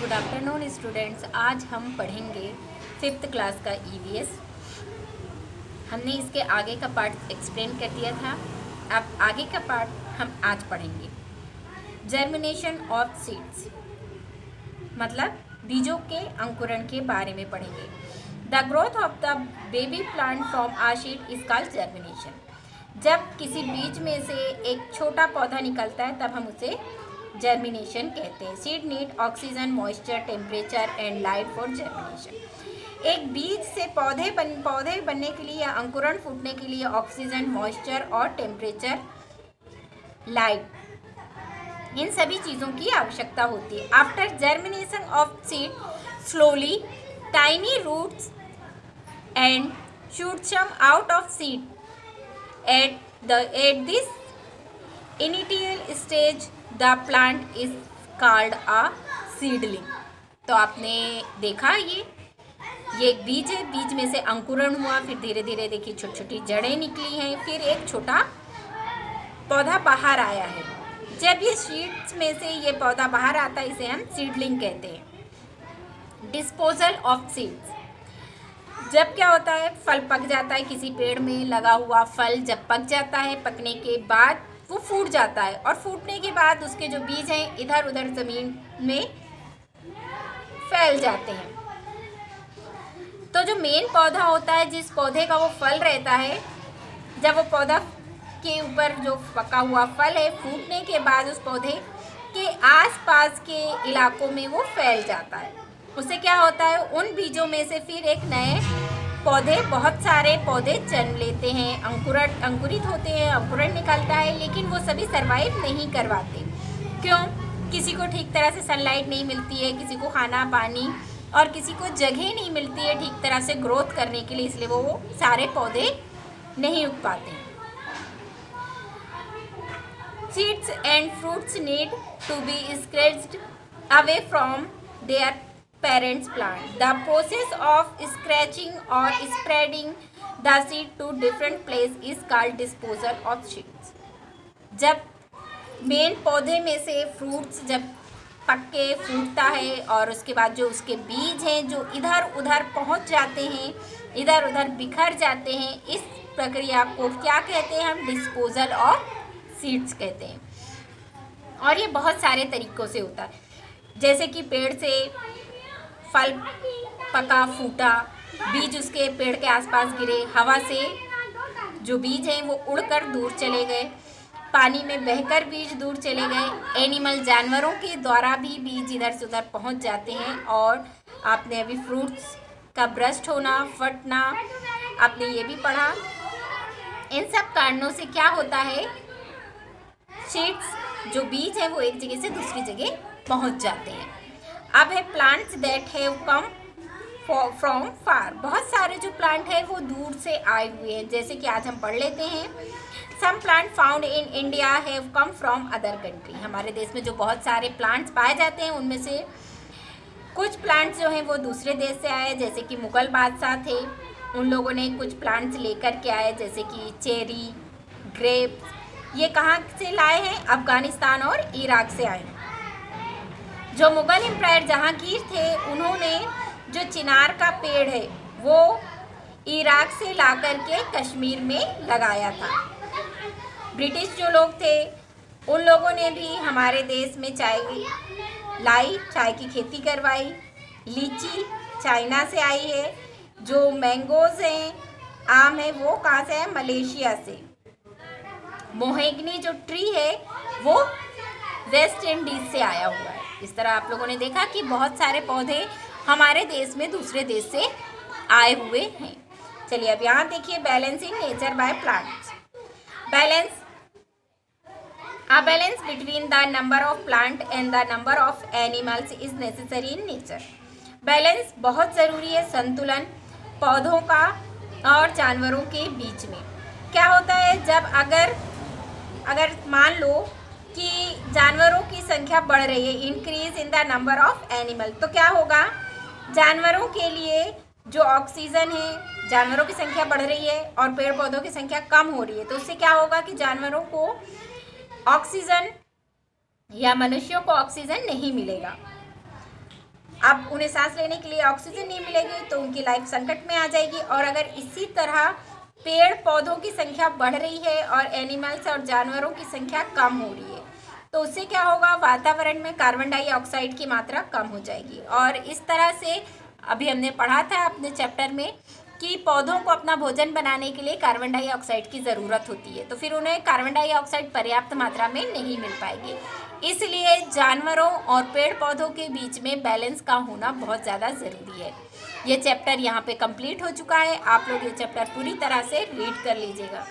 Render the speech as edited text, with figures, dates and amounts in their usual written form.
Good afternoon students. आज हम पढ़ेंगे 5th क्लास का ईवीएस। हमने इसके आगे का पार्ट एक्सप्लेन कर दिया था। अब आगे का पार्ट हम आज पढ़ेंगे। जर्मिनेशन ऑफ सीड्स मतलब बीजों के अंकुरण के बारे में पढ़ेंगे। The growth of the baby plant from a seed is called germination. जब किसी बीज में से एक छोटा पौधा निकलता है तब हम उसे जर्मिनेशन कहते हैं। Seed need oxygen, moisture, temperature and light for germination. एक बीज से पौधे बनने के लिए या अंकुरण फूटने के लिए ऑक्सीजन, मॉइस्चर और टेम्परेचर, लाइट, इन सभी चीज़ों की आवश्यकता होती है। After germination of seed slowly tiny roots and shoots come out of seed. At this initial stage the plant is called a seedling. तो आपने देखा ये एक बीज है, बीज में से अंकुरण हुआ, फिर धीरे धीरे देखिए छोटी छोटी जड़ें निकली हैं, फिर एक छोटा पौधा बाहर आया है। जब ये सीड्स में से ये पौधा बाहर आता है इसे हम सीडलिंग कहते हैं। डिस्पोजल ऑफ सीड्स, जब क्या होता है फल पक जाता है, किसी पेड़ में लगा हुआ फल जब पक जाता है, पकने के बाद वो फूट जाता है और फूटने के बाद उसके जो बीज हैं इधर उधर ज़मीन में फैल जाते हैं। तो जो मेन पौधा होता है, जिस पौधे का वो फल रहता है, जब वो पौधा के ऊपर जो पका हुआ फल है फूटने के बाद उस पौधे के आसपास के इलाकों में वो फैल जाता है। उससे क्या होता है, उन बीजों में से फिर एक नए पौधे, बहुत सारे पौधे जन्म लेते हैं, अंकुरित होते हैं, अंकुरण निकलता है, लेकिन वो सभी सरवाइव नहीं करवाते। क्यों? किसी को ठीक तरह से सनलाइट नहीं मिलती है, किसी को खाना पानी और किसी को जगह नहीं मिलती है ठीक तरह से ग्रोथ करने के लिए, इसलिए वो सारे पौधे नहीं उग पाते। Seeds and fruits need to be scratched away from their parents plant. The process of scratching or spreading the seed to different place is called disposal of seeds. जब मेन पौधे में से फ्रूट्स जब पक के फूटता है और उसके बाद जो उसके बीज हैं जो इधर उधर पहुंच जाते हैं, इधर उधर बिखर जाते हैं, इस प्रक्रिया को क्या कहते हैं हम? डिस्पोजल ऑफ सीड्स कहते हैं। और ये बहुत सारे तरीक़ों से होता है, जैसे कि पेड़ से फल पका फूटा, बीज उसके पेड़ के आसपास गिरे, हवा से जो बीज हैं वो उड़कर दूर चले गए, पानी में बहकर बीज दूर चले गए, एनिमल जानवरों के द्वारा भी बीज इधर से उधर पहुंच जाते हैं। और आपने अभी फ्रूट्स का ब्रस्ट होना, फटना, आपने ये भी पढ़ा। इन सब कारणों से क्या होता है, सीड्स जो बीज हैं वो एक जगह से दूसरी जगह पहुंच जाते हैं। अब है plants that have come from far. बहुत सारे जो प्लांट है वो दूर से आए हुए हैं, जैसे कि आज हम पढ़ लेते हैं। Some plant found in India have come from other country. हमारे देश में जो बहुत सारे प्लांट्स पाए जाते हैं उनमें से कुछ प्लांट्स जो हैं वो दूसरे देश से आए, जैसे कि मुग़ल बादशाह थे, उन लोगों ने कुछ प्लांट्स लेकर के आए, जैसे कि चेरी, ग्रेप्स। ये कहाँ से लाए हैं? अफ़गानिस्तान और इराक से आए। जो मुग़ल एम्पायर जहांगीर थे उन्होंने जो चिनार का पेड़ है वो इराक से ला कर के कश्मीर में लगाया था। ब्रिटिश जो लोग थे उन लोगों ने भी हमारे देश में चाय लाई, चाय की खेती करवाई। लीची चाइना से आई है, जो मैंगोज़ हैं, आम है, वो कहाँ से है? मलेशिया से। मोहेगनी जो ट्री है वो वेस्ट इंडीज़ से आया हुआ है। इस तरह आप लोगों ने देखा कि बहुत सारे पौधे हमारे देश में दूसरे देश से आए हुए हैं। चलिए अब यहाँ देखिए, balancing nature by plants. Balance between the number of plant and the number of animals is necessary in nature. Balance बहुत ज़रूरी है, संतुलन पौधों का और जानवरों के बीच में। क्या होता है, जब अगर मान लो कि जानवरों की संख्या बढ़ रही है, increase in the number of animal, तो क्या होगा, जानवरों के लिए जो ऑक्सीजन है, जानवरों की संख्या बढ़ रही है और पेड़ पौधों की संख्या कम हो रही है, तो उससे क्या होगा कि जानवरों को ऑक्सीजन या मनुष्यों को ऑक्सीजन नहीं मिलेगा। अब उन्हें सांस लेने के लिए ऑक्सीजन नहीं मिलेगी तो उनकी लाइफ संकट में आ जाएगी। और अगर इसी तरह पेड़ पौधों की संख्या बढ़ रही है और एनिमल्स और जानवरों की संख्या कम हो रही है तो उससे क्या होगा, वातावरण में कार्बन डाइऑक्साइड की मात्रा कम हो जाएगी। और इस तरह से अभी हमने पढ़ा था अपने चैप्टर में कि पौधों को अपना भोजन बनाने के लिए कार्बन डाइऑक्साइड की ज़रूरत होती है, तो फिर उन्हें कार्बन डाइऑक्साइड पर्याप्त मात्रा में नहीं मिल पाएगी। इसलिए जानवरों और पेड़ पौधों के बीच में बैलेंस का होना बहुत ज़्यादा ज़रूरी है। ये चैप्टर यहाँ पे कंप्लीट हो चुका है। आप लोग ये चैप्टर पूरी तरह से रीड कर लीजिएगा।